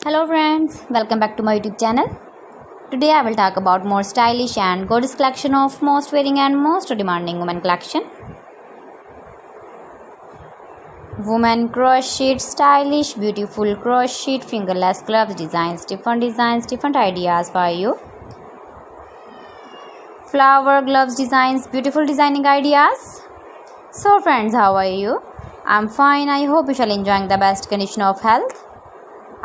Hello friends, welcome back to my YouTube channel. Today I will talk about more stylish and gorgeous collection of most wearing and most demanding women collection. Women crochet, stylish, beautiful crochet, fingerless gloves, designs, different ideas for you. Flower gloves designs, beautiful designing ideas. So friends, how are you? I'm fine. I hope you shall enjoying the best condition of health.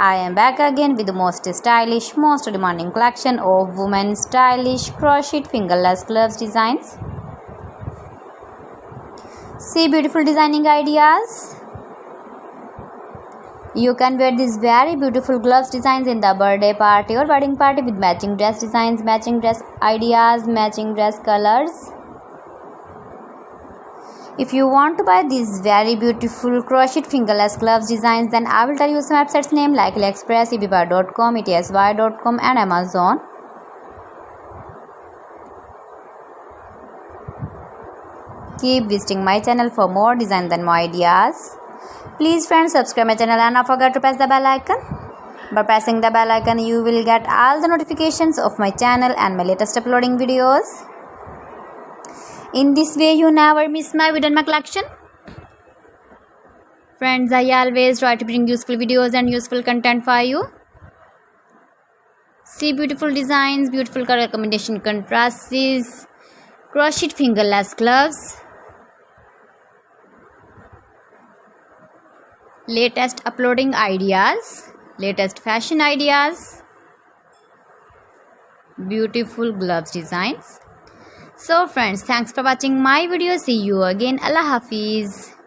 I am back again with the most stylish, most demanding collection of women's stylish crochet fingerless gloves designs. See beautiful designing ideas. You can wear these very beautiful gloves designs in the birthday party or wedding party with matching dress designs, matching dress ideas, matching dress colors. If you want to buy these very beautiful crochet fingerless gloves designs, then I will tell you some websites name like AliExpress, eBay.com, etsy.com and Amazon. Keep visiting my channel for more designs and more ideas. Please friends, subscribe my channel and don't forget to press the bell icon. By pressing the bell icon, you will get all the notifications of my channel and my latest uploading videos. In this way, you never miss my video and my collection. Friends, I always try to bring useful videos and useful content for you. See beautiful designs, beautiful color combination contrasts, crochet fingerless gloves, latest uploading ideas, latest fashion ideas, beautiful gloves designs. So friends, thanks for watching my video. See you again. Allah Hafiz.